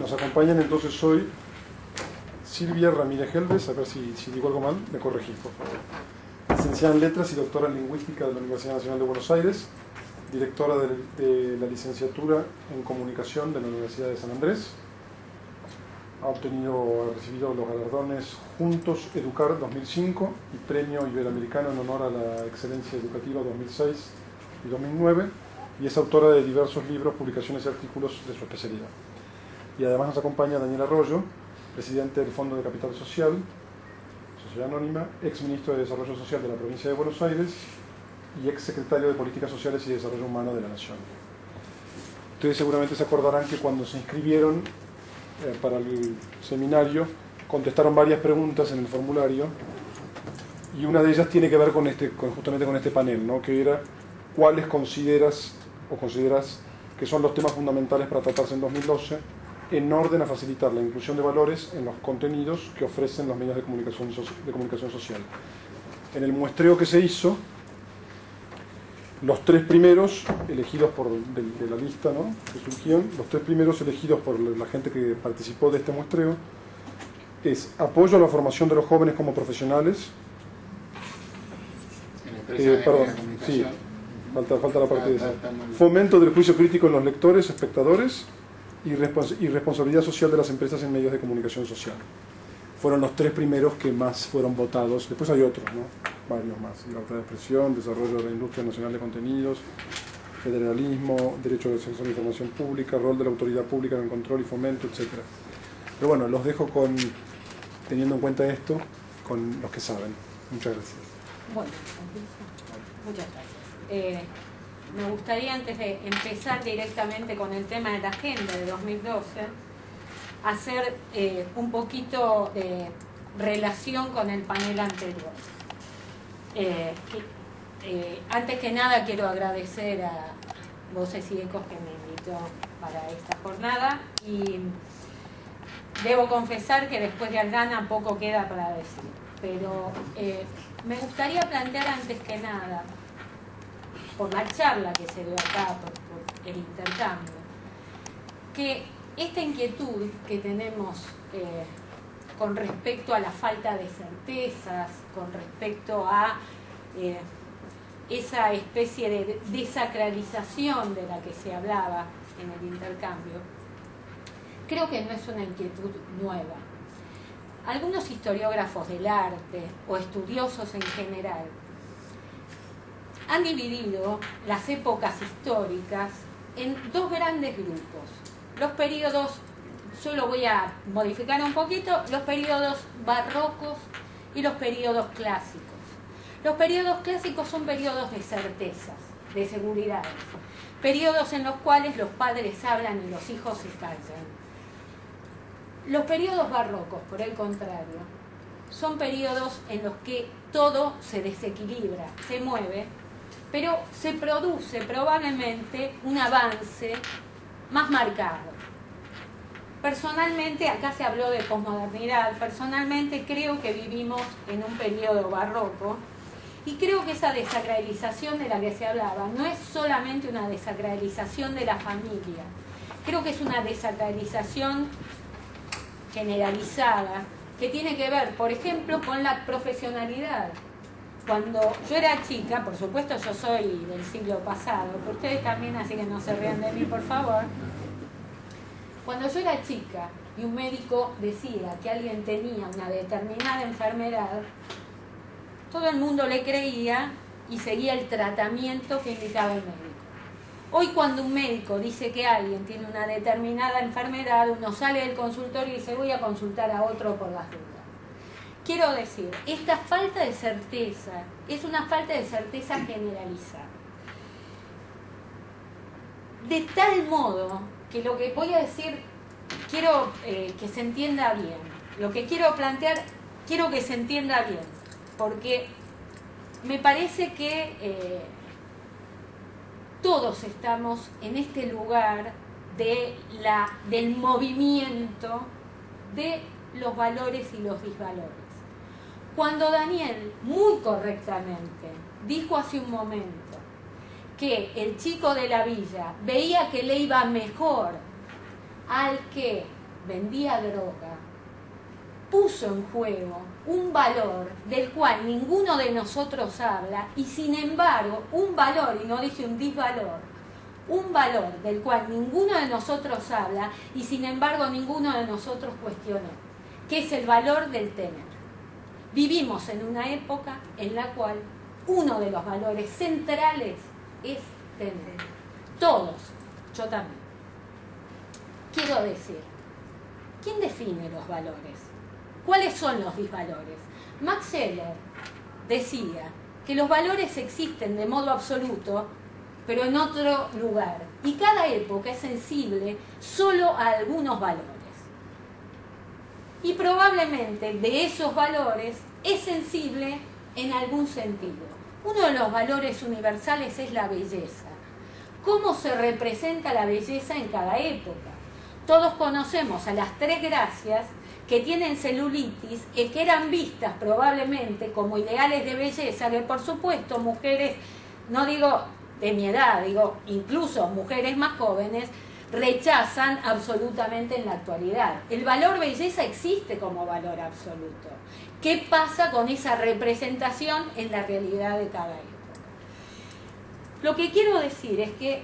Nos acompañan entonces hoy Silvia Ramírez Helves, a ver si digo algo mal, me corregís, por favor. Licenciada en Letras y doctora en Lingüística de la Universidad Nacional de Buenos Aires, directora de la licenciatura en Comunicación de la Universidad de San Andrés. Ha recibido los galardones Juntos Educar 2005 y Premio Iberoamericano en honor a la excelencia educativa 2006 y 2009, y es autora de diversos libros, publicaciones y artículos de su especialidad. Y además nos acompaña Daniel Arroyo, presidente del Fondo de Capital Social, Sociedad Anónima, ex ministro de Desarrollo Social de la provincia de Buenos Aires y ex secretario de Políticas Sociales y Desarrollo Humano de la Nación. Ustedes seguramente se acordarán que cuando se inscribieron para el seminario contestaron varias preguntas en el formulario, y una de ellas tiene que ver justamente con este panel, ¿no? Que era cuáles consideras que son los temas fundamentales para tratarse en 2012 en orden a facilitar la inclusión de valores en los contenidos que ofrecen los medios de comunicación social. En el muestreo que se hizo, los tres primeros elegidos de la lista, ¿no?, que surgieron, los tres primeros elegidos por la gente que participó de este muestreo es apoyo a la formación de los jóvenes como profesionales. Sí, falta la parte de esa. Fomento del juicio crítico en los lectores, espectadores, y responsabilidad social de las empresas en medios de comunicación social. Fueron los tres primeros que más fueron votados. Después hay otros, ¿no?, varios más: libertad de expresión, desarrollo de la industria nacional de contenidos, federalismo, derecho de acceso a la información pública, rol de la autoridad pública en el control y fomento, etc. Pero bueno, los dejo teniendo en cuenta esto, con los que saben. Muchas gracias. Bueno, muchas gracias. Me gustaría, antes de empezar directamente con el tema de la agenda de 2012, hacer un poquito de relación con el panel anterior. Antes que nada quiero agradecer a Voces y Ecos que me invitó para esta jornada, y debo confesar que después de Aldana poco queda para decir, pero me gustaría plantear antes que nada, por la charla que se dio acá, por el intercambio, que esta inquietud que tenemos con respecto a la falta de certezas, con respecto a esa especie de desacralización de la que se hablaba en el intercambio, creo que no es una inquietud nueva. Algunos historiógrafos del arte o estudiosos en general han dividido las épocas históricas en dos grandes grupos. Los periodos, yo lo voy a modificar un poquito, los periodos barrocos y los periodos clásicos. Los periodos clásicos son periodos de certezas, de seguridades, periodos en los cuales los padres hablan y los hijos se callan. Los periodos barrocos, por el contrario, son periodos en los que todo se desequilibra, se mueve, pero se produce probablemente un avance más marcado. Personalmente, acá se habló de posmodernidad, personalmente creo que vivimos en un periodo barroco, y creo que esa desacralización de la que se hablaba no es solamente una desacralización de la familia, creo que es una desacralización generalizada que tiene que ver, por ejemplo, con la profesionalidad. Cuando yo era chica, por supuesto yo soy del siglo pasado, pero ustedes también, así que no se rían de mí, por favor. Cuando yo era chica y un médico decía que alguien tenía una determinada enfermedad, todo el mundo le creía y seguía el tratamiento que indicaba el médico. Hoy, cuando un médico dice que alguien tiene una determinada enfermedad, uno sale del consultorio y dice: voy a consultar a otro por las dudas. Quiero decir, esta falta de certeza es una falta de certeza generalizada. De tal modo que lo que voy a decir, quiero que se entienda bien. Lo que quiero plantear, quiero que se entienda bien, porque me parece que todos estamos en este lugar del movimiento de los valores y los disvalores. Cuando Daniel, muy correctamente, dijo hace un momento que el chico de la villa veía que le iba mejor al que vendía droga, puso en juego un valor del cual ninguno de nosotros habla, y sin embargo, un valor, y no dije un disvalor, un valor del cual ninguno de nosotros habla, y sin embargo ninguno de nosotros cuestionó, que es el valor del tener. Vivimos en una época en la cual uno de los valores centrales es tener. Todos, yo también. Quiero decir, ¿quién define los valores? ¿Cuáles son los disvalores? Max Scheler decía que los valores existen de modo absoluto, pero en otro lugar. Y cada época es sensible solo a algunos valores. Y probablemente de esos valores es sensible en algún sentido. Uno de los valores universales es la belleza. ¿Cómo se representa la belleza en cada época? Todos conocemos a las 3 gracias que tienen celulitis y que eran vistas probablemente como ideales de belleza, que por supuesto mujeres, no digo de mi edad, digo incluso mujeres más jóvenes, rechazan absolutamente en la actualidad. El valor belleza existe como valor absoluto. ¿Qué pasa con esa representación en la realidad de cada época? Lo que quiero decir es que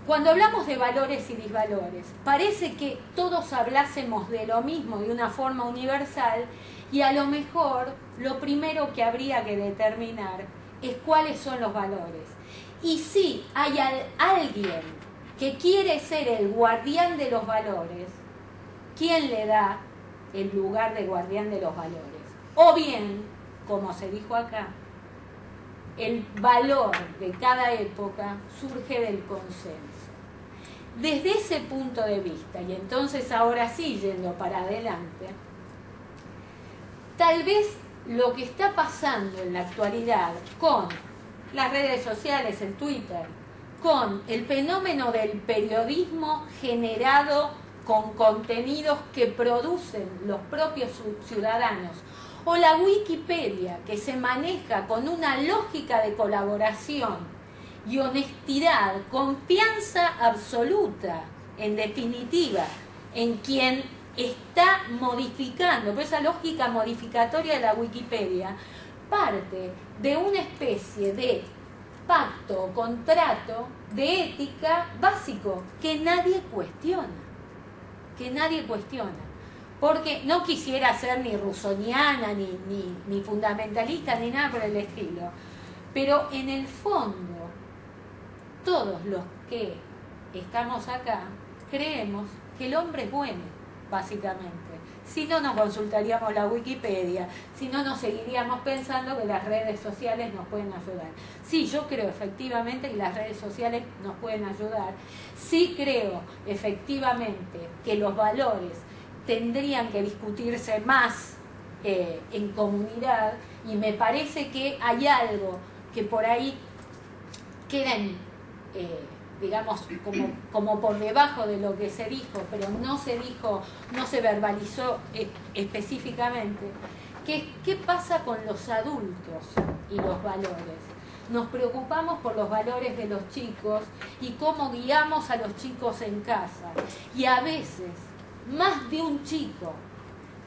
cuando hablamos de valores y disvalores, parece que todos hablásemos de lo mismo de una forma universal, y a lo mejor lo primero que habría que determinar es cuáles son los valores. Y si hay alguien que quiere ser el guardián de los valores, ¿quién le da el lugar de guardián de los valores? O bien, como se dijo acá, el valor de cada época surge del consenso. Desde ese punto de vista, y entonces ahora sí yendo para adelante, tal vez lo que está pasando en la actualidad con las redes sociales, el Twitter, con el fenómeno del periodismo generado con contenidos que producen los propios ciudadanos, o la Wikipedia, que se maneja con una lógica de colaboración y honestidad, confianza absoluta, en definitiva, en quien está modificando, pero esa lógica modificatoria de la Wikipedia parte de una especie de pacto o contrato de ética básico que nadie cuestiona, porque no quisiera ser ni rusoniana, ni fundamentalista, ni nada por el estilo, pero en el fondo todos los que estamos acá creemos que el hombre es bueno, básicamente. Si no, nos consultaríamos la Wikipedia, si no, nos seguiríamos pensando que las redes sociales nos pueden ayudar. Sí, yo creo efectivamente que las redes sociales nos pueden ayudar. Sí creo efectivamente que los valores tendrían que discutirse más en comunidad, y me parece que hay algo que por ahí quedan digamos, como por debajo de lo que se dijo, pero no se dijo, no se verbalizó específicamente, que qué pasa con los adultos y los valores. Nos preocupamos por los valores de los chicos y cómo guiamos a los chicos en casa. Y a veces, más de un chico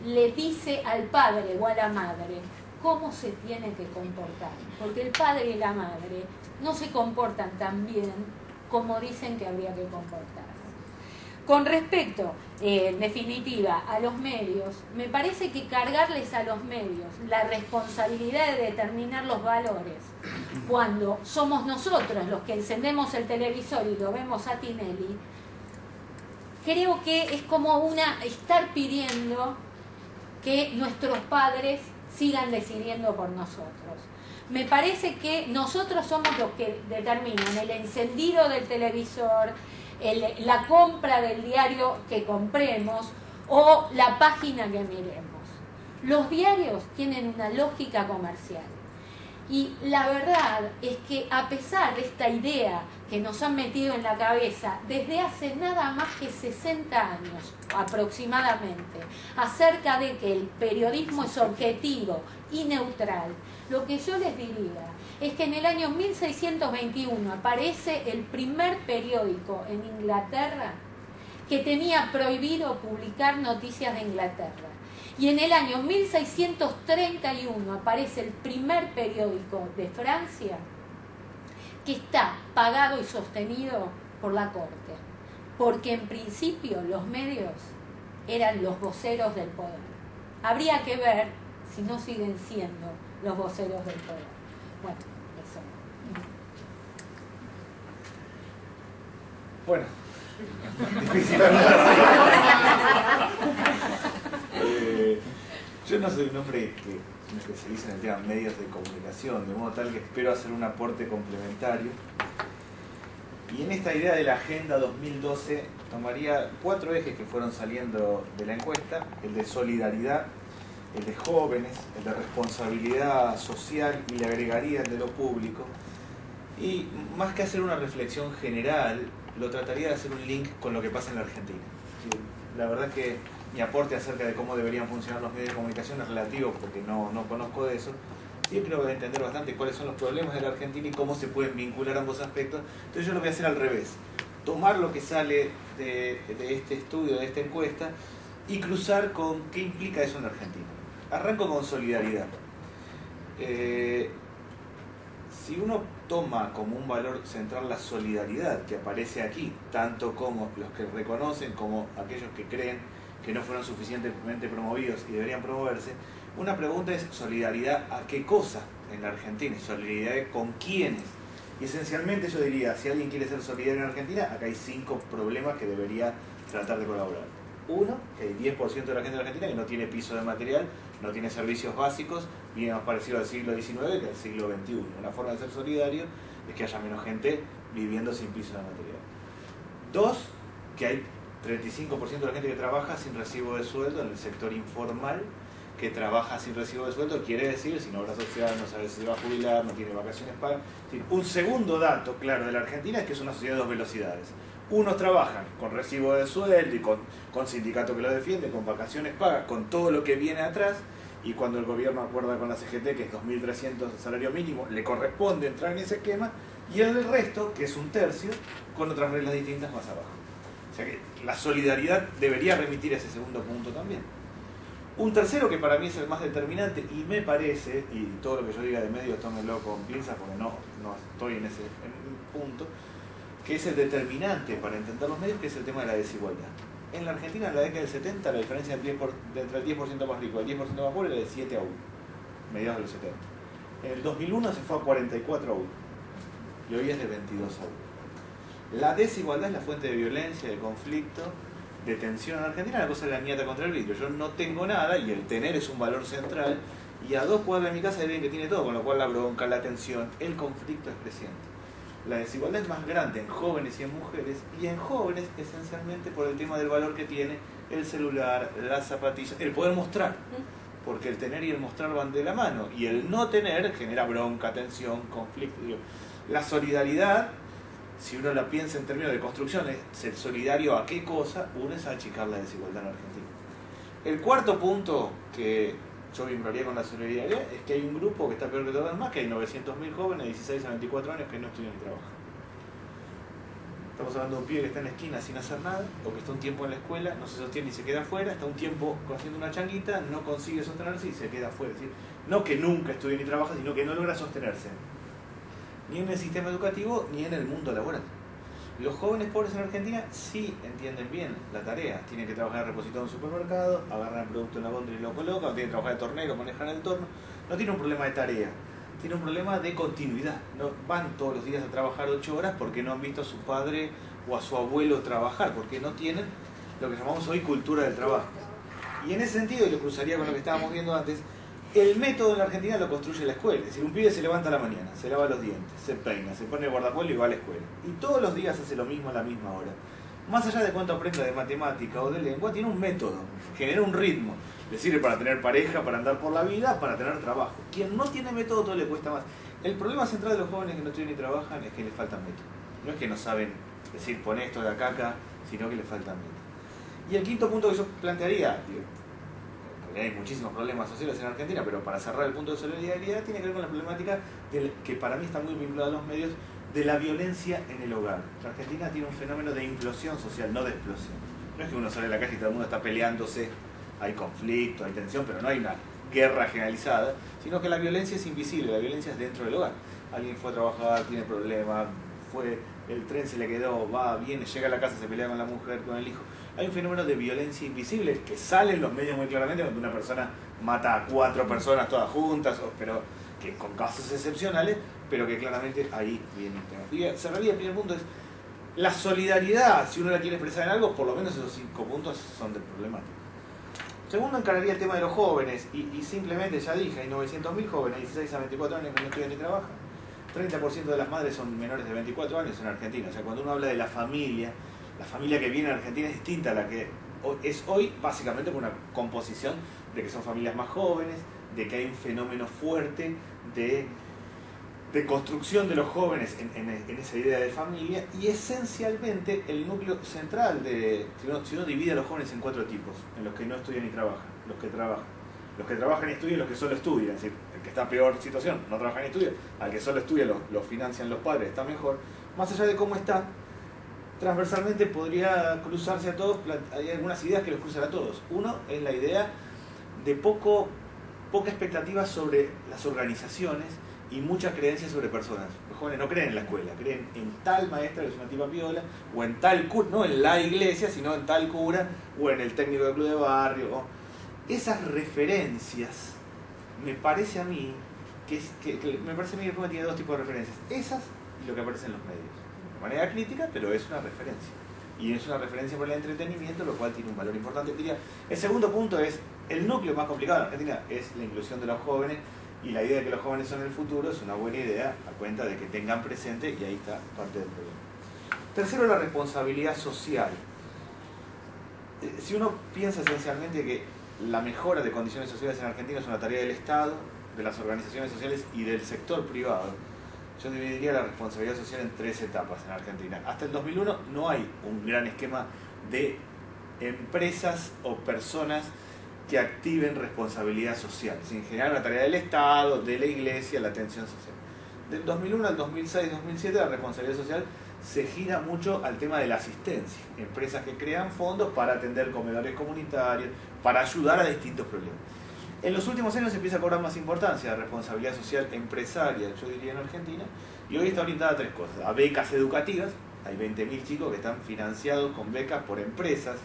le dice al padre o a la madre cómo se tiene que comportar, porque el padre y la madre no se comportan tan bien como dicen que habría que comportarse. Con respecto, en definitiva, a los medios, me parece que cargarles a los medios la responsabilidad de determinar los valores, cuando somos nosotros los que encendemos el televisor y lo vemos a Tinelli, creo que es como estar pidiendo que nuestros padres sigan decidiendo por nosotros. Me parece que nosotros somos los que determinan el encendido del televisor, la compra del diario que compremos o la página que miremos. Los diarios tienen una lógica comercial. Y la verdad es que a pesar de esta idea que nos han metido en la cabeza desde hace nada más que 60 años aproximadamente, acerca de que el periodismo es objetivo y neutral, lo que yo les diría es que en el año 1621 aparece el primer periódico en Inglaterra que tenía prohibido publicar noticias de Inglaterra. Y en el año 1631 aparece el primer periódico de Francia que está pagado y sostenido por la corte, porque en principio los medios eran los voceros del poder. Habría que ver si no siguen siendo los voceros del poder. Bueno, eso. Bueno, difícil. Yo no soy un hombre que me especializa en el tema medios de comunicación, de modo tal que espero hacer un aporte complementario. Y en esta idea de la Agenda 2012 tomaría 4 ejes que fueron saliendo de la encuesta: el de solidaridad, el de jóvenes, el de responsabilidad social, y le agregaría el de lo público. Y más que hacer una reflexión general, lo trataría de hacer un link con lo que pasa en la Argentina. La verdad que mi aporte acerca de cómo deberían funcionar los medios de comunicación es relativo, porque no conozco de eso. Sí creo que voy a entender bastante cuáles son los problemas de la Argentina y cómo se pueden vincular ambos aspectos. Entonces yo lo voy a hacer al revés: tomar lo que sale de este estudio, de esta encuesta, y cruzar con qué implica eso en la Argentina. Arranco con solidaridad. Si uno toma como un valor central la solidaridad que aparece aquí, tanto como los que reconocen como aquellos que creen que no fueron suficientemente promovidos y deberían promoverse, una pregunta es: ¿solidaridad a qué cosa en la Argentina? ¿Solidaridad con quiénes? Y esencialmente yo diría, si alguien quiere ser solidario en Argentina, acá hay 5 problemas que debería tratar de colaborar. Uno, que hay 10% de la gente de Argentina que no tiene piso de material, no tiene servicios básicos, viene más parecido al siglo XIX que al siglo XXI. Una forma de ser solidario es que haya menos gente viviendo sin piso de material. 2, que hay 35% de la gente que trabaja sin recibo de sueldo en el sector informal, que trabaja sin recibo de sueldo, quiere decir sin obra social, no sabe si se va a jubilar, no tiene vacaciones pagas. Un segundo dato claro de la Argentina es que es una sociedad de 2 velocidades. Unos trabajan con recibo de sueldo y con sindicato que lo defiende, con vacaciones pagas, con todo lo que viene atrás, y cuando el gobierno acuerda con la CGT que es 2.300 el salario mínimo, le corresponde entrar en ese esquema, y el resto, que es un tercio, con otras reglas distintas más abajo. O sea que la solidaridad debería remitir a ese segundo punto también. Un tercero que para mí es el más determinante, y me parece, y todo lo que yo diga de medios tómenlo con pinzas porque no estoy en ese punto, que es el determinante para entender los medios, que es el tema de la desigualdad. En la Argentina, en la década del 70, la diferencia entre el 10% más rico y el 10% más pobre era de 7 a 1, mediados de los 70. En el 2001 se fue a 44 a 1, y hoy es de 22 a 1. La desigualdad es la fuente de violencia, de conflicto, de tensión en Argentina. La cosa es la nieta contra el vidrio. Yo no tengo nada, y el tener es un valor central, y a 2 cuadras de mi casa hay alguien que tiene todo, con lo cual la bronca, la tensión, el conflicto es creciente. La desigualdad es más grande en jóvenes y en mujeres, y en jóvenes esencialmente por el tema del valor que tiene el celular, las zapatillas, el poder mostrar, porque el tener y el mostrar van de la mano, y el no tener genera bronca, tensión, conflicto. La solidaridad, si uno la piensa en términos de construcción, es ser solidario a qué cosa. Uno es achicar la desigualdad en Argentina. El cuarto punto que yo vincularía con la solidaridad es que hay un grupo que está peor que todos los demás, que hay 900.000 jóvenes de 16 a 24 años que no estudian ni trabajan. Estamos hablando de un pibe que está en la esquina sin hacer nada, o que está un tiempo en la escuela, no se sostiene y se queda afuera, está un tiempo haciendo una changuita, no consigue sostenerse y se queda afuera. Es decir, no que nunca estudie ni trabaja, sino que no logra sostenerse, ni en el sistema educativo ni en el mundo laboral. Los jóvenes pobres en Argentina sí entienden bien la tarea. Tienen que trabajar en repositorio en un supermercado, agarran el producto en la góndola y lo colocan, tienen que trabajar de tornero, manejar el torno. No tiene un problema de tarea, tiene un problema de continuidad. No van todos los días a trabajar 8 horas porque no han visto a su padre o a su abuelo trabajar, porque no tienen lo que llamamos hoy cultura del trabajo. Y en ese sentido, y lo cruzaría con lo que estábamos viendo antes, el método en la Argentina lo construye la escuela. Es decir, un pibe se levanta a la mañana, se lava los dientes, se peina, se pone el guardacuelo y va a la escuela. Y todos los días hace lo mismo a la misma hora. Más allá de cuánto aprenda de matemática o de lengua, tiene un método, genera un ritmo. Le sirve para tener pareja, para andar por la vida, para tener trabajo. Quien no tiene método, todo le cuesta más. El problema central de los jóvenes que no estudian ni trabajan es que les falta método. No es que no saben decir, pon esto de acá, sino que les falta método. Y el quinto punto que yo plantearía, hay muchísimos problemas sociales en Argentina, pero para cerrar el punto de solidaridad tiene que ver con la problemática que para mí está muy vinculada a los medios, de la violencia en el hogar. La Argentina tiene un fenómeno de implosión social, no de explosión. no es que uno sale a la calle y todo el mundo está peleándose, hay conflicto, hay tensión, pero no hay una guerra generalizada, sino que la violencia es invisible, la violencia es dentro del hogar. Alguien fue a trabajar, tiene problemas, el tren se le quedó, va, viene, llega a la casa, se pelea con la mujer, con el hijo. Hay un fenómeno de violencia invisible que sale en los medios muy claramente cuando una persona mata a 4 personas todas juntas, pero que con casos excepcionales, pero que claramente ahí viene el tema. Y cerraría el primer punto es la solidaridad, si uno la quiere expresar en algo, por lo menos esos 5 puntos son del problemático. Segundo, encararía el tema de los jóvenes, y simplemente ya dije, hay 900.000 jóvenes, 16 a 24 años que no estudian ni trabajan. 30% de las madres son menores de 24 años en Argentina. O sea, cuando uno habla de la familia que viene en Argentina es distinta a la que es hoy, básicamente por una composición de que son familias más jóvenes, de que hay un fenómeno fuerte de construcción de los jóvenes en esa idea de familia, y esencialmente el núcleo central si uno divide a los jóvenes en 4 tipos, en los que no estudian ni trabajan, los que trabajan y estudian, los que solo estudian, es decir, el que está en peor situación, no trabaja ni estudia, al que solo estudia lo financian los padres, está mejor. Más allá de cómo está, transversalmente podría cruzarse a todos, hay algunas ideas que los cruzan a todos. Uno es la idea de poca expectativa sobre las organizaciones y mucha creencia sobre personas. Los jóvenes no creen en la escuela, creen en tal maestra que es una tipa piola, o en tal cura, no en la iglesia, sino en tal cura, o en el técnico del club de barrio. Esas referencias, me parece a mí que el joven tiene 2 tipos de referencias. Esas y lo que aparece en los medios. De manera crítica, pero es una referencia. Y es una referencia por el entretenimiento, lo cual tiene un valor importante. Diría, el segundo punto es, el núcleo más complicado en Argentina es la inclusión de los jóvenes, y la idea de que los jóvenes son el futuro es una buena idea, a cuenta de que tengan presente, y ahí está parte del problema. Tercero, la responsabilidad social. Si uno piensa esencialmente que la mejora de condiciones sociales en Argentina es una tarea del Estado, de las organizaciones sociales y del sector privado, yo dividiría la responsabilidad social en 3 etapas en Argentina. Hasta el 2001 no hay un gran esquema de empresas o personas que activen responsabilidad social. Es en general una tarea del Estado, de la Iglesia, la atención social. Del 2001 al 2006-2007 la responsabilidad social se gira mucho al tema de la asistencia. Empresas que crean fondos para atender comedores comunitarios, para ayudar a distintos problemas. En los últimos años se empieza a cobrar más importancia la responsabilidad social empresaria, yo diría, en Argentina, y hoy está orientada a 3 cosas. A becas educativas, hay 20.000 chicos que están financiados con becas por empresas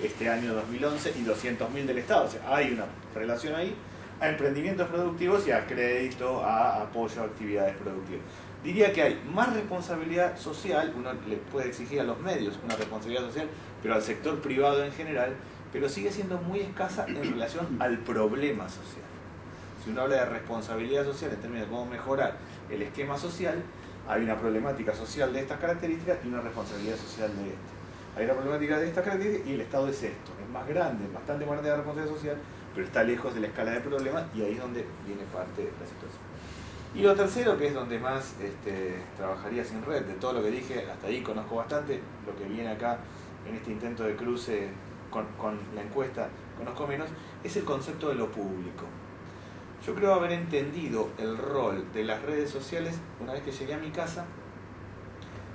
este año 2011 y 200.000 del Estado, o sea, hay una relación ahí, a emprendimientos productivos y a crédito, a apoyo a actividades productivas. Diría que hay más responsabilidad social, uno le puede exigir a los medios una responsabilidad social, pero al sector privado en general, pero sigue siendo muy escasa en relación al problema social. Si uno habla de responsabilidad social en términos de cómo mejorar el esquema social, hay una problemática social de estas características y una responsabilidad social de esta. Hay una problemática de estas características y el Estado es esto, es más grande, bastante más grande de la responsabilidad social, pero está lejos de la escala de problemas, y ahí es donde viene parte de la situación. Y lo tercero, que es donde más trabajaría sin red, de todo lo que dije, hasta ahí conozco bastante, lo que viene acá en este intento de cruce con la encuesta, conozco menos, es el concepto de lo público. Yo creo haber entendido el rol de las redes sociales una vez que llegué a mi casa.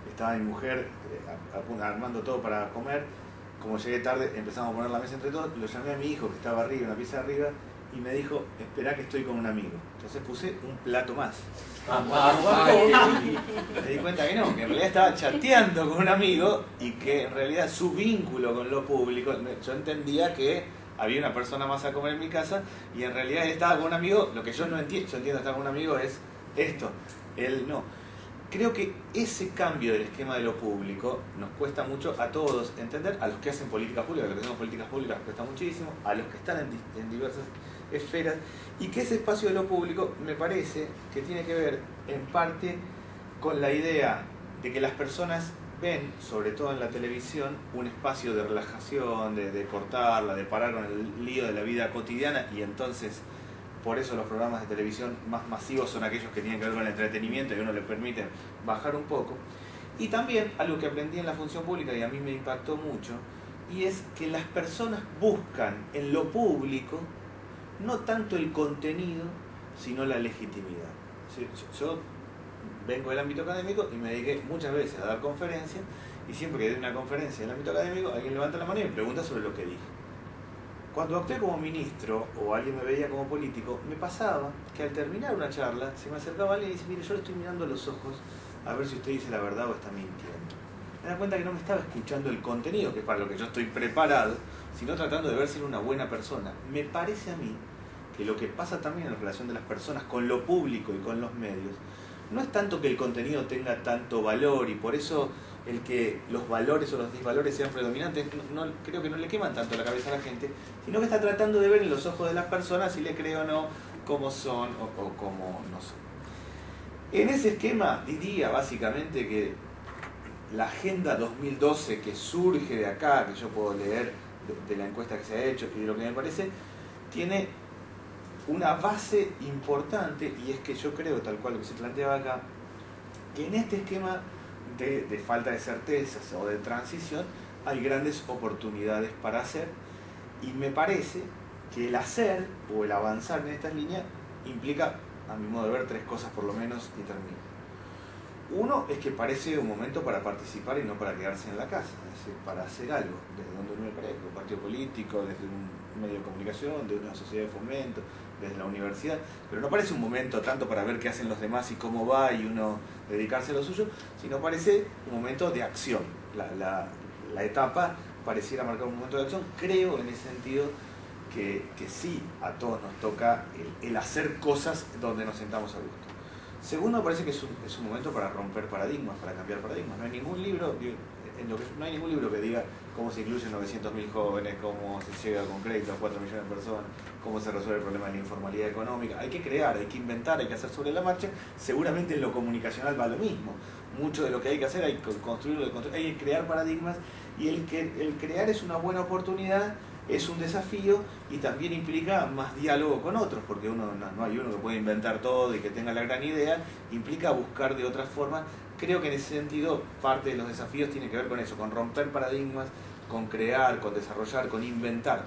Estaba mi mujer armando todo para comer. Como llegué tarde, empezamos a poner la mesa entre todos. Lo llamé a mi hijo, que estaba arriba, en la pieza de arriba, y me dijo: esperá que estoy con un amigo. Entonces puse un plato más. Me di cuenta que no, que en realidad estaba chateando con un amigo, y que en realidad su vínculo con lo público, yo entendía que había una persona más a comer en mi casa, y en realidad él estaba con un amigo. Lo que yo no entiendo, yo entiendo estar con un amigo es esto, él no. Creo que ese cambio del esquema de lo público nos cuesta mucho a todos entender, a los que hacen políticas públicas, a los que hacemos políticas públicas nos cuesta muchísimo, a los que están en diversas esferas, y que ese espacio de lo público me parece que tiene que ver en parte con la idea de que las personas ven, sobre todo en la televisión, un espacio de relajación, de cortarla, de parar con el lío de la vida cotidiana, y entonces por eso los programas de televisión más masivos son aquellos que tienen que ver con el entretenimiento y a uno le permiten bajar un poco. Y también algo que aprendí en la función pública y a mí me impactó mucho, y es que las personas buscan en lo público no tanto el contenido, sino la legitimidad. Yo vengo del ámbito académico y me dediqué muchas veces a dar conferencias, y siempre que doy una conferencia en el ámbito académico, alguien levanta la mano y me pregunta sobre lo que dije. Cuando actué como ministro o alguien me veía como político, me pasaba que al terminar una charla se me acercaba alguien y dice: mire, yo le estoy mirando a los ojos a ver si usted dice la verdad o está mintiendo. Me da cuenta que no me estaba escuchando el contenido, que es para lo que yo estoy preparado, sino tratando de ver si era una buena persona. Me parece a mí que lo que pasa también en la relación de las personas con lo público y con los medios, no es tanto que el contenido tenga tanto valor y por eso el que los valores o los disvalores sean predominantes, no, creo que no le queman tanto la cabeza a la gente, sino que está tratando de ver en los ojos de las personas si le creo o no, cómo son o cómo no son. En ese esquema diría básicamente que la Agenda 2012 que surge de acá, que yo puedo leer de la encuesta que se ha hecho y de lo que me parece, tiene una base importante, y es que yo creo, tal cual lo que se planteaba acá, que en este esquema de falta de certezas o de transición hay grandes oportunidades para hacer, y me parece que el hacer o el avanzar en estas líneas implica, a mi modo de ver, tres cosas por lo menos, y termino. Uno es que parece un momento para participar y no para quedarse en la casa, es decir, para hacer algo, desde donde uno me parezca, un partido político, desde un medio de comunicación, de una sociedad de fomento, desde la universidad, pero no parece un momento tanto para ver qué hacen los demás y cómo va y uno dedicarse a lo suyo, sino parece un momento de acción. La etapa pareciera marcar un momento de acción. Creo en ese sentido que sí, a todos nos toca el hacer cosas donde nos sentamos a gusto. Segundo, me parece que es un momento para romper paradigmas, para cambiar paradigmas. No hay ningún libro, no hay ningún libro que diga cómo se incluyen 900.000 jóvenes, cómo se llega con crédito a 4 millones de personas, cómo se resuelve el problema de la informalidad económica. Hay que crear, hay que inventar, hay que hacer sobre la marcha. Seguramente en lo comunicacional va lo mismo. Mucho de lo que hay que hacer hay que construirlo, hay que crear paradigmas, y el crear es una buena oportunidad, es un desafío, y también implica más diálogo con otros, porque no hay uno que pueda inventar todo y que tenga la gran idea, implica buscar de otras formas. Creo que en ese sentido parte de los desafíos tiene que ver con eso, con romper paradigmas, con crear, con desarrollar, con inventar.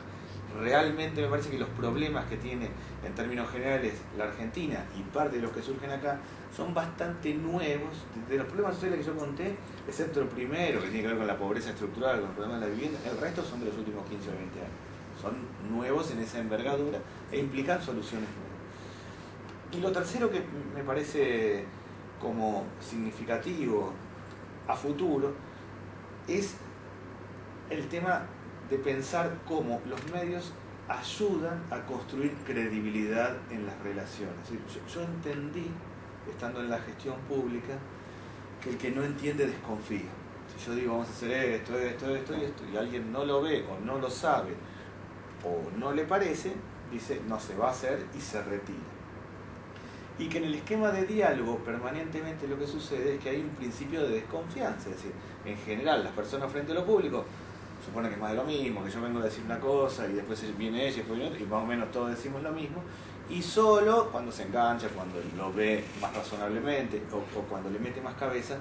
Realmente me parece que los problemas que tiene en términos generales la Argentina y parte de los que surgen acá son bastante nuevos. De los problemas sociales que yo conté, excepto el primero, que tiene que ver con la pobreza estructural, con el problema de la vivienda, el resto son de los últimos 15 o 20 años. Son nuevos en esa envergadura e implican soluciones nuevas. Y lo tercero que me parece como significativo a futuro es el tema de pensar cómo los medios ayudan a construir credibilidad en las relaciones. Yo entendí, estando en la gestión pública, que el que no entiende desconfía. Si yo digo vamos a hacer esto, y alguien no lo ve o no lo sabe o no le parece, dice no se va a hacer y se retira. Y que en el esquema de diálogo permanentemente lo que sucede es que hay un principio de desconfianza, es decir, en general las personas frente a lo público supone que es más de lo mismo, que yo vengo a decir una cosa y después viene ella y después viene otra, y más o menos todos decimos lo mismo, y solo cuando se engancha, cuando lo ve más razonablemente o cuando le mete más cabeza,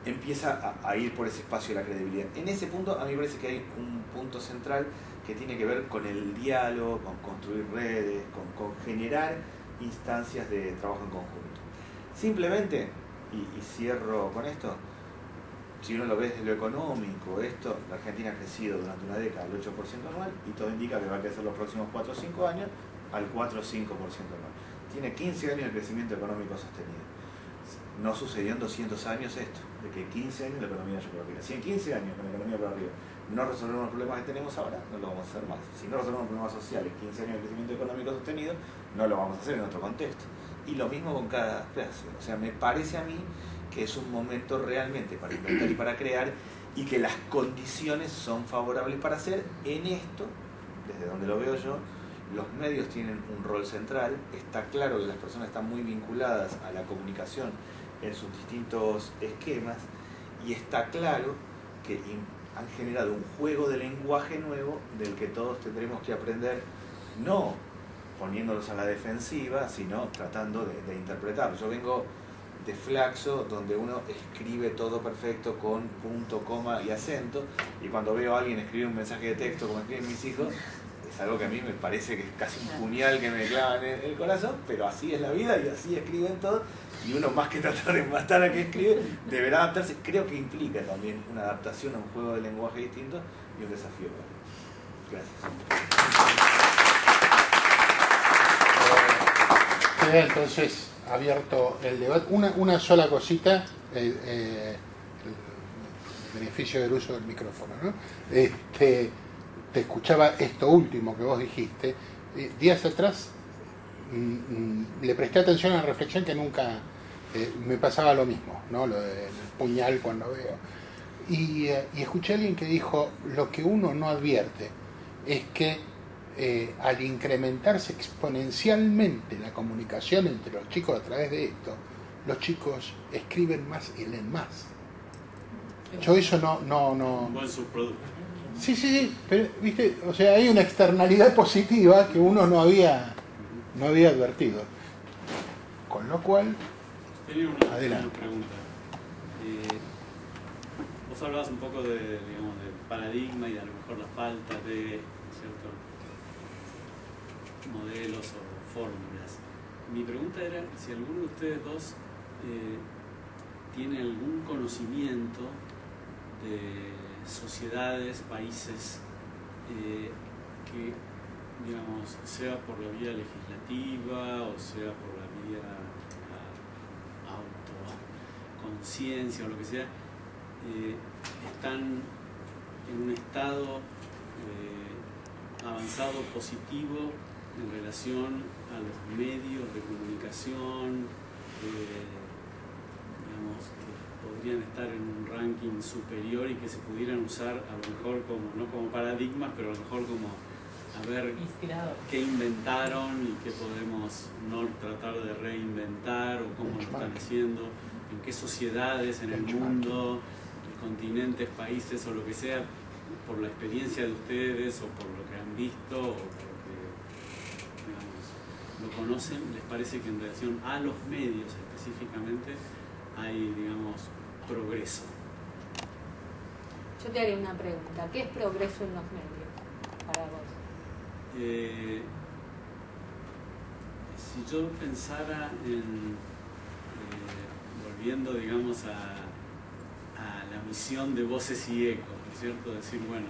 empieza a ir por ese espacio de la credibilidad. En ese punto a mí me parece que hay un punto central que tiene que ver con el diálogo, con construir redes, con generar instancias de trabajo en conjunto. Simplemente, y cierro con esto, si uno lo ve desde lo económico, la Argentina ha crecido durante una década al 8% anual, y todo indica que va a crecer los próximos 4 o 5 años al 4 o 5% anual. Tiene 15 años de crecimiento económico sostenido. No sucedió en 200 años esto, de que 15 años la economía vaya por arriba. Si en 15 años con la economía por arriba no resolvemos los problemas que tenemos ahora, no lo vamos a hacer más. Si no resolvemos problemas sociales, 15 años de crecimiento económico sostenido, no lo vamos a hacer en otro contexto. Y lo mismo con cada clase. O sea, me parece a mí que es un momento realmente para inventar y para crear, y que las condiciones son favorables para hacer. En esto, desde donde lo veo yo, los medios tienen un rol central. Está claro que las personas están muy vinculadas a la comunicación en sus distintos esquemas, y está claro que han generado un juego de lenguaje nuevo del que todos tendremos que aprender, no poniéndolos a la defensiva, sino tratando de interpretar. Yo vengo de Flaxo, donde uno escribe todo perfecto con punto, coma y acento, y cuando veo a alguien escribir un mensaje de texto como escriben mis hijos, es algo que a mí me parece que es casi un puñal que me clavan en el corazón, pero así es la vida y así escriben todos, y uno más que tratar de matar a que escribe, deberá adaptarse. Creo que implica también una adaptación a un juego de lenguaje distinto y un desafío. Gracias. Entonces, abierto el debate. Una sola cosita, el beneficio del uso del micrófono, ¿no? Te escuchaba esto último que vos dijiste. Días atrás le presté atención a una reflexión que nunca me pasaba lo mismo, ¿no? Lo del puñal cuando veo. Y escuché a alguien que dijo, lo que uno no advierte es que al incrementarse exponencialmente la comunicación entre los chicos a través de esto, los chicos escriben más y leen más. Yo eso no. Un buen subproducto. Sí, pero viste, o sea, hay una externalidad positiva que uno no había advertido. Con lo cual, tenía adelante. una pregunta. Vos hablabas un poco del paradigma y a lo mejor la falta de ciertos modelos o fórmulas. Mi pregunta era si alguno de ustedes dos tiene algún conocimiento de sociedades, países que, digamos, sea por la vía legislativa o sea por la vía autoconciencia o lo que sea, están en un estado avanzado positivo en relación a los medios de comunicación, digamos, que podrían estar en un ranking superior y que se pudieran usar a lo mejor como, no como paradigmas, pero a lo mejor como a ver qué inventaron y qué podemos no tratar de reinventar o cómo lo están haciendo, en qué sociedades en el mundo, continentes, países o lo que sea, por la experiencia de ustedes o por lo que han visto o porque, digamos, lo conocen, les parece que en relación a los medios específicamente hay, digamos, progreso. Yo te haré una pregunta. ¿Qué es progreso en los medios para vos? Si yo pensara en, volviendo, digamos, a la misión de Voces y Ecos, ¿no es cierto? Decir, bueno,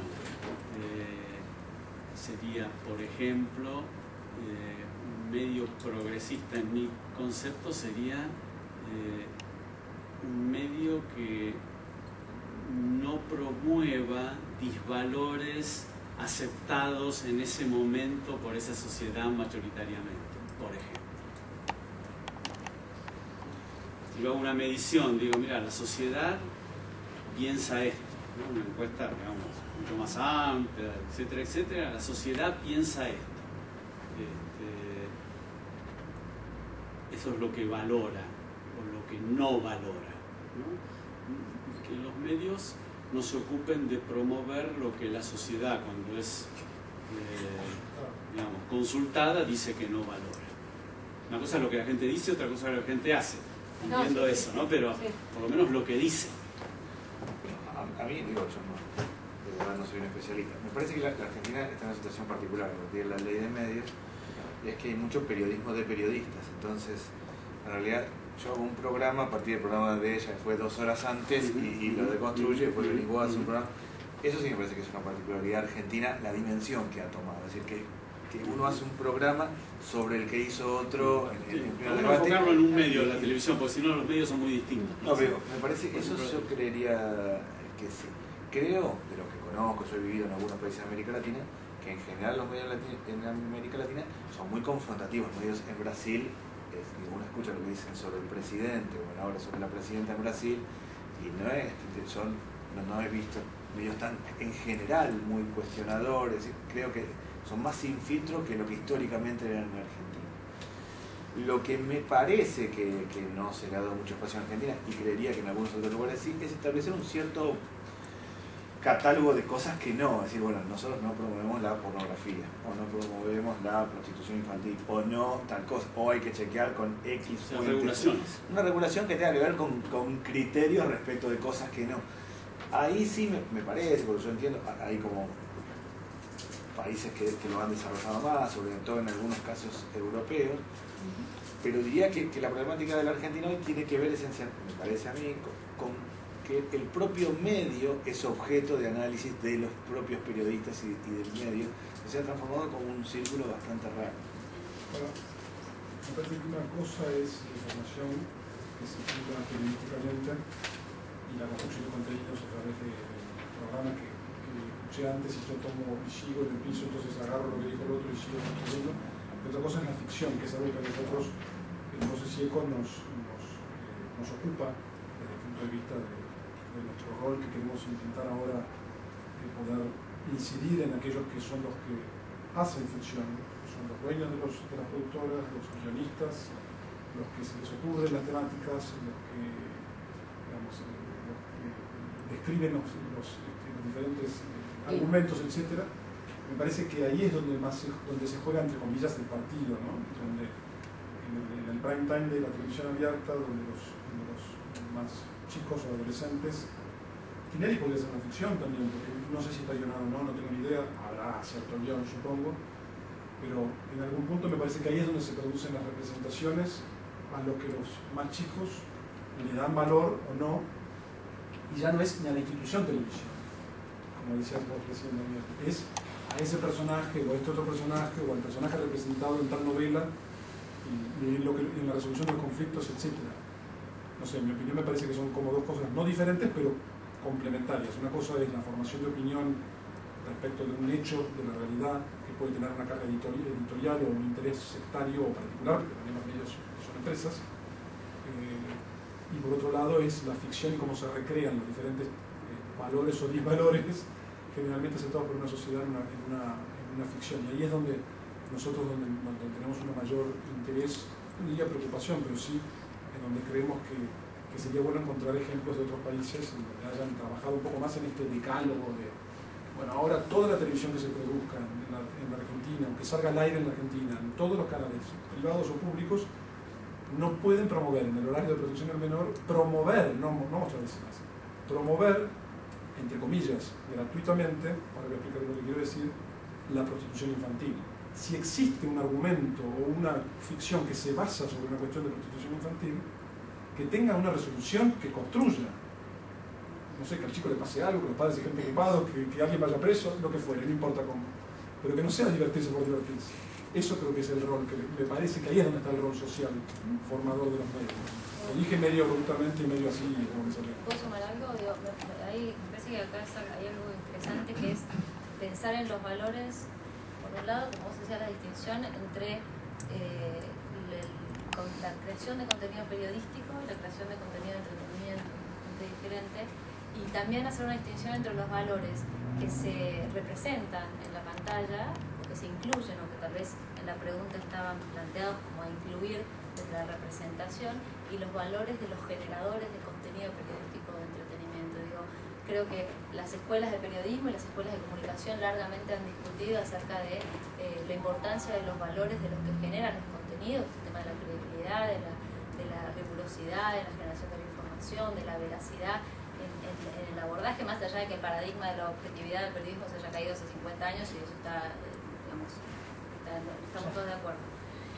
sería, por ejemplo, un medio progresista en mi concepto sería un medio que no promueva disvalores aceptados en ese momento por esa sociedad mayoritariamente, por ejemplo. Si hago una medición, digo, mira, la sociedad piensa esto, ¿no? Una encuesta, digamos, mucho más amplia, etcétera, etcétera, la sociedad piensa esto. Eso es lo que valora o lo que no valora, ¿no? Que los medios no se ocupen de promover lo que la sociedad, cuando es digamos, consultada, dice que no valora. Una cosa es lo que la gente dice, otra cosa es lo que la gente hace. Entiendo eso, ¿no? Pero por lo menos lo que dice. A mí, digo, yo de verdad no soy un especialista. Me parece que la Argentina está en una situación particular, porque tiene la ley de medios, y es que hay mucho periodismo de periodistas. Entonces, en realidad, yo hago un programa, a partir del programa de ella, fue 2 horas antes, y lo deconstruye, después venís vos a hacer un programa. Eso sí me parece que es una particularidad argentina, la dimensión que ha tomado. Es decir, que uno hace un programa sobre el que hizo otro en el primer debate. Enfocarlo en un medio, la televisión, porque si no los medios son muy distintos. No, pero me parece que eso yo creería que sí. Creo, de lo que conozco, yo he vivido en algunos países de América Latina, que en general los medios en América Latina son muy confrontativos. Los medios en Brasil, uno escucha lo que dicen sobre el presidente, bueno, ahora sobre la presidenta en Brasil, y no he visto medios tan, en general, muy cuestionadores. Creo que son más sin filtro que lo que históricamente eran en Argentina. Lo que me parece que no se le ha dado mucho espacio en Argentina, y creería que en algunos otros lugares sí, es establecer un cierto catálogo de cosas que no. Es decir, bueno, nosotros no promovemos la pornografía, o no promovemos la prostitución infantil, o no tal cosa, o hay que chequear con X fuentes. Regulaciones. Una regulación que tenga que ver con criterios respecto de cosas que no. Ahí sí me parece, porque yo entiendo, hay como países que lo han desarrollado más, sobre todo en algunos casos europeos. Pero diría que la problemática de la Argentina hoy tiene que ver esencialmente, me parece a mí, con que el propio medio es objeto de análisis de los propios periodistas y del medio. Se ha transformado como un círculo bastante raro. Bueno, me parece que una cosa es la información que se filtra periodísticamente y la construcción de contenidos a través del programa que escuché antes y yo tomo y sigo en el piso, entonces agarro lo que dijo el otro y sigo construyendo. Y otra cosa es la ficción, que es algo que a nosotros, en Voces y Ecos, nos ocupa desde el punto de vista de nuestro rol que queremos intentar ahora poder incidir en aquellos que son los que hacen ficción, son los dueños de las productoras, los guionistas, los que se les ocurren las temáticas, los que, digamos, describen los diferentes argumentos, etc. Me parece que ahí es donde se juega, entre comillas, el partido, ¿no? Donde en el prime time de la televisión abierta, donde los más chicos o adolescentes, Tinelli podría ser una ficción también, porque no sé si está guionado o no tengo ni idea, habrá cierto guión supongo, pero en algún punto me parece que ahí es donde se producen las representaciones a lo que los más chicos le dan valor o no, y ya no es ni a la institución televisión, como decías vos recién, Daniel, es a ese personaje o a este otro personaje o al personaje representado en tal novela y en la resolución de los conflictos, etc. No sé, en mi opinión me parece que son como dos cosas no diferentes pero complementarias. Una cosa es la formación de opinión respecto de un hecho, de la realidad, que puede tener una carga editorial o un interés sectario o particular, porque también los medios son empresas. Y por otro lado es la ficción y cómo se recrean los diferentes valores o disvalores generalmente aceptados por una sociedad en una ficción. Y ahí es donde nosotros donde tenemos un mayor interés, no diría preocupación, pero sí en donde creemos que sería bueno encontrar ejemplos de otros países en donde hayan trabajado un poco más en este decálogo de, bueno, ahora toda la televisión que se produzca en la Argentina, aunque salga al aire en la Argentina, en todos los canales, privados o públicos, no pueden promover en el horario de protección al menor, no mostrar escenas, promover, entre comillas, gratuitamente, ahora voy a explicar lo que quiero decir, la prostitución infantil. Si existe un argumento o una ficción que se basa sobre una cuestión de prostitución infantil, que tenga una resolución que construya, no sé, que al chico le pase algo, que los padres estén preocupados, que alguien vaya preso, lo que fuere, no importa cómo, pero que no sea divertirse por divertirse. Eso creo que es el rol, que me parece que ahí es donde está el rol social, formador de los medios. Lo dije medio abruptamente y medio así, como que salió. ¿Puedo sumar algo? Me parece que acá hay algo interesante que es pensar en los valores, por un lado, como vos decías, la distinción entre la creación de contenido periodístico y la creación de contenido de entretenimiento, bastante diferente, y también hacer una distinción entre los valores que se representan en la pantalla, o que se incluyen, o que tal vez en la pregunta estaban planteados como a incluir desde la representación, y los valores de los generadores de contenido periodístico de entretenimiento. Digo, creo que las escuelas de periodismo y las escuelas de comunicación largamente han discutido acerca de la importancia de los valores de los que generan los contenidos, el tema de la credibilidad, de la rigurosidad, de la generación de la información, de la veracidad en el abordaje, más allá de que el paradigma de la objetividad del periodismo se haya caído hace 50 años, y eso estamos todos de acuerdo.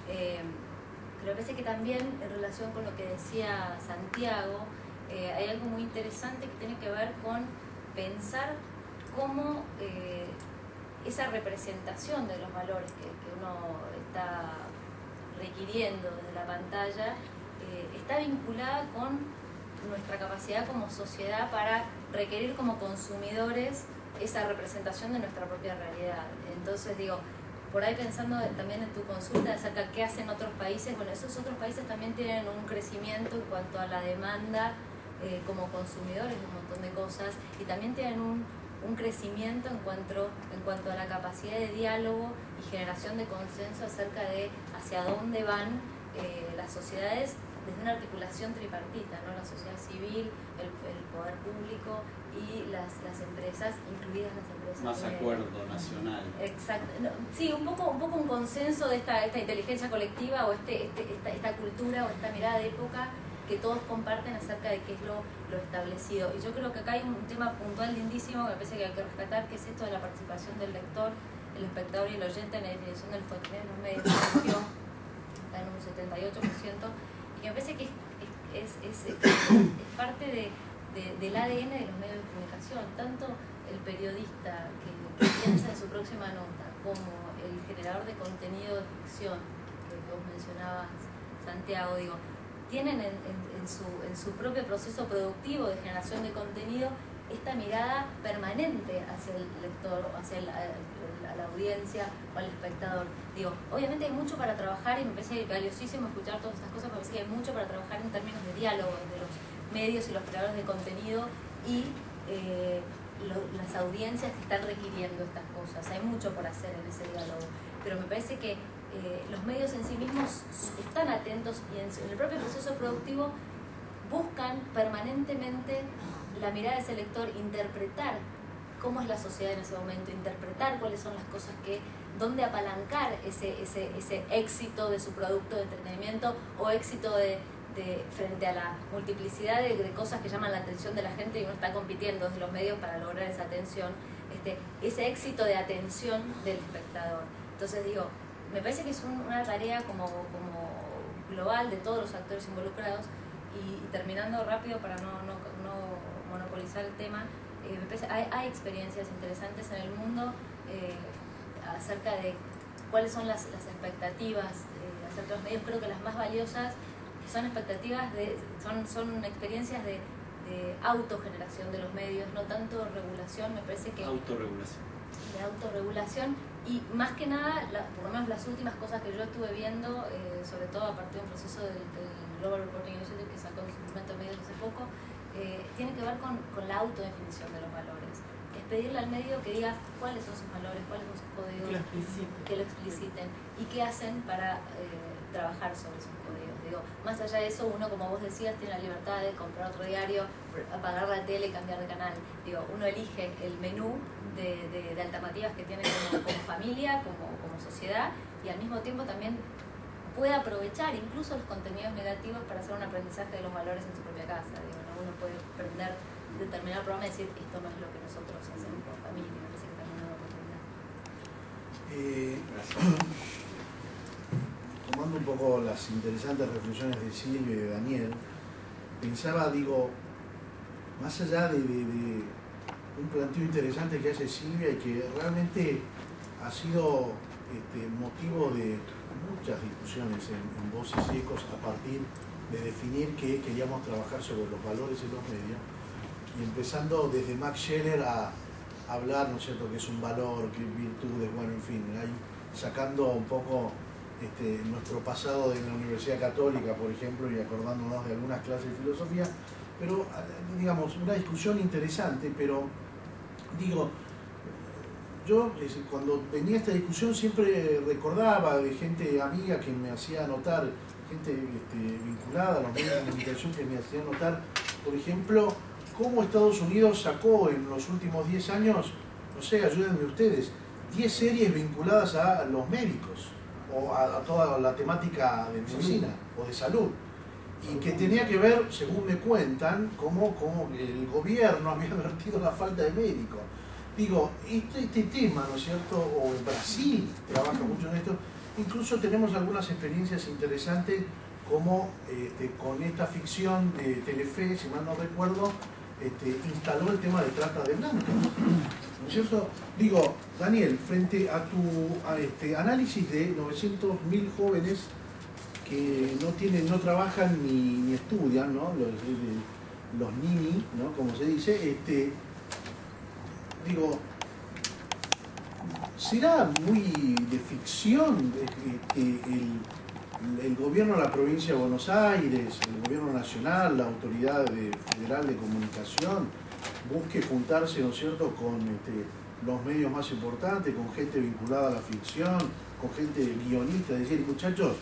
Pero me parece que también en relación con lo que decía Santiago, hay algo muy interesante que tiene que ver con pensar cómo esa representación de los valores que uno está requiriendo desde la pantalla está vinculada con nuestra capacidad como sociedad para requerir como consumidores esa representación de nuestra propia realidad. Entonces digo, por ahí pensando también en tu consulta acerca de qué hacen otros países, bueno, esos otros países también tienen un crecimiento en cuanto a la demanda como consumidores de un montón de cosas, y también tienen un crecimiento en cuanto a la capacidad de diálogo y generación de consenso acerca de hacia dónde van las sociedades desde una articulación tripartita, ¿no? La sociedad civil, el poder público y las empresas, incluidas las empresas. Más acuerdo nacional. Exacto. No, sí, un poco un consenso de esta inteligencia colectiva o esta cultura o esta mirada de época que todos comparten acerca de qué es lo establecido. Y yo creo que acá hay un tema puntual lindísimo que me parece que hay que rescatar, que es esto de la participación del lector el espectador y el oyente en la definición de los contenidos de los medios, está en un 78%, y que me parece que es parte del ADN de los medios de comunicación. Tanto el periodista que piensa en su próxima nota como el generador de contenido de ficción, que vos mencionabas, Santiago, digo, tienen en su propio proceso productivo de generación de contenido esta mirada permanente hacia el lector, hacia la audiencia o al espectador. Digo, obviamente hay mucho para trabajar y me parece valiosísimo escuchar todas estas cosas, porque me parece que hay mucho para trabajar en términos de diálogo entre los medios y los creadores de contenido y las audiencias que están requiriendo estas cosas. Hay mucho por hacer en ese diálogo, pero me parece que los medios en sí mismos están atentos y en el propio proceso productivo buscan permanentemente la mirada de ese lector, interpretar cómo es la sociedad en ese momento, interpretar cuáles son las cosas dónde apalancar ese éxito de su producto de entretenimiento o éxito frente a la multiplicidad de cosas que llaman la atención de la gente y uno está compitiendo desde los medios para lograr esa atención, ese éxito de atención del espectador. Entonces digo, me parece que es una tarea como global de todos los actores involucrados. Y terminando rápido para no monopolizar el tema, me parece, hay experiencias interesantes en el mundo acerca de cuáles son las expectativas acerca de los medios. Creo que las más valiosas son expectativas son experiencias de autogeneración de los medios, no tanto regulación. Me parece que de autorregulación, y más que nada, por lo menos las últimas cosas que yo estuve viendo, sobre todo a partir de un proceso del Global Reporting Initiative que sacó su documento de medios hace poco, tiene que ver con la autodefinición de los valores. Es pedirle al medio que diga cuáles son sus valores, cuáles son sus códigos, que lo expliciten y qué hacen para trabajar sobre esos códigos. Digo, más allá de eso, uno, como vos decías, tiene la libertad de comprar otro diario, apagar la tele y cambiar de canal. Digo, uno elige el menú de alternativas que tiene como familia, como sociedad, y al mismo tiempo también puede aprovechar incluso los contenidos negativos para hacer un aprendizaje de los valores en su propia casa. Digo, ¿no? Uno puede aprender determinado programa y decir, esto no es lo que nosotros hacemos por familia. Me parece que también es una oportunidad. Tomando un poco las interesantes reflexiones de Silvia y de Daniel, pensaba, digo, más allá de un planteo interesante que hace Silvia y que realmente ha sido motivo de muchas discusiones en Voces y Ecos a partir de definir que queríamos trabajar sobre los valores en los medios, y empezando desde Max Scheler a hablar, ¿no es cierto?, que es un valor, que virtudes, bueno, en fin, ahí sacando un poco nuestro pasado de la Universidad Católica, por ejemplo, y acordándonos de algunas clases de filosofía, pero digamos, una discusión interesante, pero digo, yo cuando venía esta discusión siempre recordaba de gente amiga que me hacía notar, gente vinculada a los medios de comunicación que me hacía notar, por ejemplo, cómo Estados Unidos sacó en los últimos 10 años, no sé, ayúdenme ustedes, 10 series vinculadas a los médicos o a toda la temática de medicina o de salud, y que tenía que ver, según me cuentan, cómo el gobierno había advertido la falta de médicos. Digo, este tema, ¿no es cierto?, o en Brasil trabaja mucho en esto, incluso tenemos algunas experiencias interesantes como con esta ficción de Telefe, si mal no recuerdo, instaló el tema de trata de blancos, ¿no es cierto? Digo, Daniel, frente a tu análisis de 900.000 jóvenes que no trabajan ni estudian, ¿no?, los nini, ¿no?, como se dice, digo, ¿será muy de ficción que el gobierno de la provincia de Buenos Aires, el gobierno nacional, la autoridad federal de comunicación, busque juntarse, ¿no es cierto?, con los medios más importantes, con gente vinculada a la ficción, con gente guionista, decir, muchachos,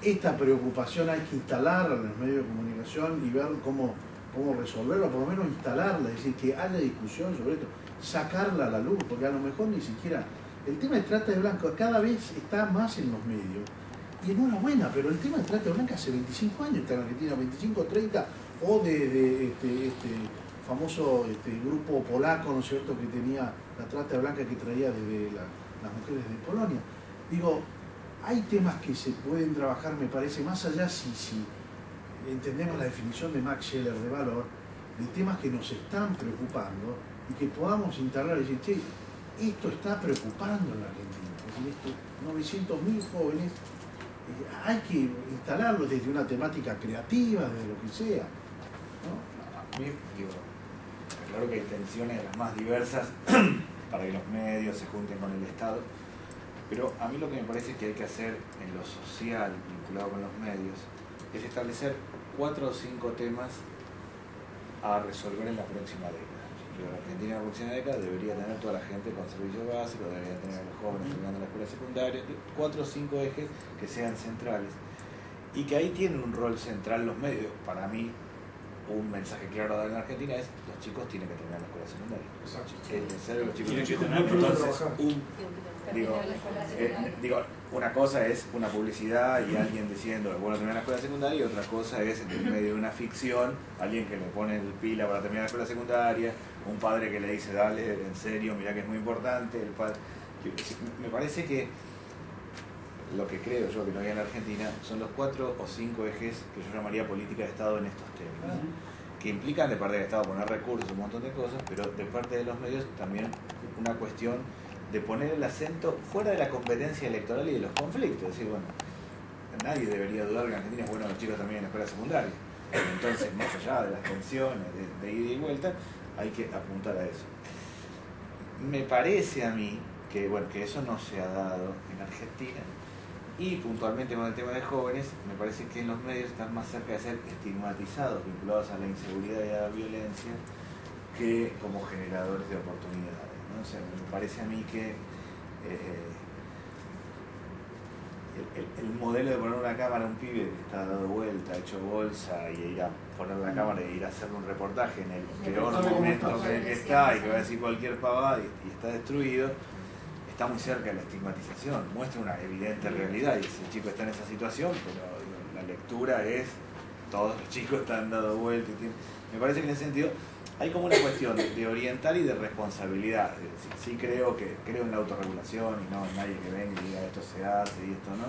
esta preocupación hay que instalarla en los medios de comunicación y ver cómo resolverla, por lo menos instalarla, es decir, que haya discusión sobre esto, sacarla a la luz, porque a lo mejor ni siquiera el tema de trata de blancos cada vez está más en los medios, y enhorabuena, pero el tema de trata de blancos hace 25 años está en Argentina, 25, 30, o de famoso grupo polaco, ¿no es cierto?, que tenía la trata de blancas que traía desde las mujeres de Polonia. Digo, hay temas que se pueden trabajar, me parece, más allá si entendemos la definición de Max Scheler de valor, de temas que nos están preocupando y que podamos instalar y decir, che, esto está preocupando en la Argentina. Es decir, estos 900.000 jóvenes, hay que instalarlos desde una temática creativa, desde lo que sea, ¿no? A mí, digo, claro que hay tensiones de las más diversas para que los medios se junten con el Estado, pero a mí lo que me parece que hay que hacer en lo social vinculado con los medios es establecer 4 o 5 temas a resolver en la próxima década. La Argentina en la próxima década debería tener toda la gente con servicios básicos, debería tener a los jóvenes terminando la escuela secundaria, 4 o 5 ejes que sean centrales y que ahí tienen un rol central los medios. Para mí, un mensaje claro a dar en Argentina es: los chicos tienen que terminar la escuela secundaria. Es necesario, los chicos tienen que tener. Entonces, digo, una cosa es una publicidad y alguien diciendo es bueno terminar la escuela secundaria, y otra cosa es en medio de una ficción alguien que le pone el pila para terminar la escuela secundaria, un padre que le dice dale, en serio, mirá que es muy importante. El padre, me parece que lo que creo yo que no hay en Argentina son los 4 o 5 ejes que yo llamaría política de Estado en estos temas, que implican de parte del Estado poner recursos, un montón de cosas, pero de parte de los medios también una cuestión de poner el acento fuera de la competencia electoral y de los conflictos. Es decir, bueno, nadie debería dudar que en Argentina es bueno que los chicos también en la escuela secundaria. Entonces, más allá de las tensiones de ida y vuelta, hay que apuntar a eso. Me parece a mí que, bueno, que eso no se ha dado en Argentina, y puntualmente con el tema de jóvenes, me parece que en los medios están más cerca de ser estigmatizados, vinculados a la inseguridad y a la violencia, que como generadores de oportunidades, ¿no? O sea, me parece a mí que el modelo de poner una cámara a un pibe que está dado vuelta, hecho bolsa, y ir a poner la cámara y ir a hacer un reportaje en el peor momento en el que está y que va a decir cualquier pavada y está destruido, está muy cerca de la estigmatización, muestra una evidente realidad, y ese chico está en esa situación, pero la lectura es todos los chicos están dados vuelta. Me parece que en ese sentido hay como una cuestión de orientar y de responsabilidad. Sí creo en la autorregulación y no nadie que venga y diga esto se hace y esto no,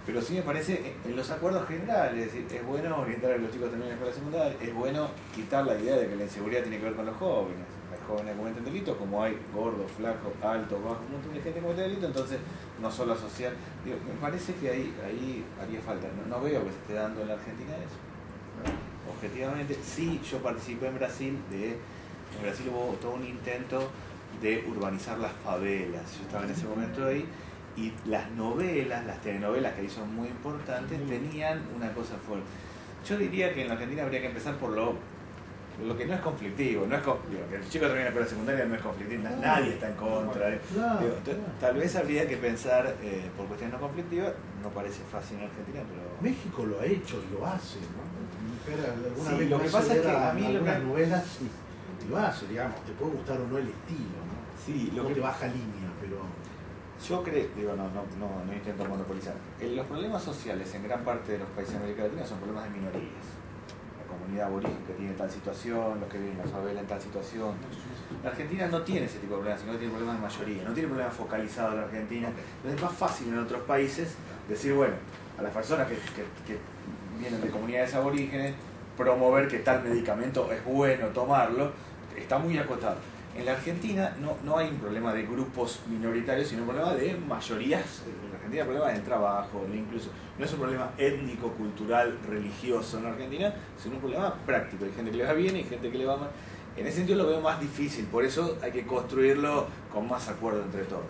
pero sí me parece en los acuerdos generales, es decir, es bueno orientar a que los chicos terminen la escuela secundaria, es bueno quitar la idea de que la inseguridad tiene que ver con los jóvenes. Jóvenes cometen delitos, como hay gordos, flacos, altos, bajos, un montón de gente que comete delitos, entonces no solo asociar. Digo, me parece que ahí haría falta. No veo que se esté dando en la Argentina eso, ¿no? Objetivamente, sí, yo participé en Brasil hubo todo un intento de urbanizar las favelas. Yo estaba en ese momento ahí, y las novelas, las telenovelas, que ahí son muy importantes, tenían una cosa fuerte. Yo diría que en la Argentina habría que empezar por lo que no es conflictivo, que el chico termine la escuela secundaria no es conflictivo, nadie está en contra. Tal vez habría que pensar por cuestiones no conflictivas, no parece fácil en Argentina, pero... México lo ha hecho y lo hace, ¿no? Alguna sí, vez lo que pasa es que a mí algunas novelas y lo hace, digamos, te puede gustar o no el estilo, ¿no? Sí, lo que te baja línea, pero... Yo creo, no intento monopolizar. Los problemas sociales en gran parte de los países de América Latina son problemas de minorías. Comunidad aborigen que tiene tal situación, los que viven en la favela en tal situación. La Argentina no tiene ese tipo de problemas, sino que tiene problemas de mayoría, no tiene problemas focalizados en la Argentina. Entonces es más fácil en otros países decir, bueno, a las personas que vienen de comunidades aborígenes, promover que tal medicamento es bueno tomarlo, está muy acotado. En la Argentina no hay un problema de grupos minoritarios, sino un problema de mayorías. En la Argentina hay un problema del trabajo, incluso. No es un problema étnico, cultural, religioso en la Argentina, sino un problema práctico. Hay gente que le va bien y gente que le va mal. En ese sentido lo veo más difícil, por eso hay que construirlo con más acuerdo entre todos.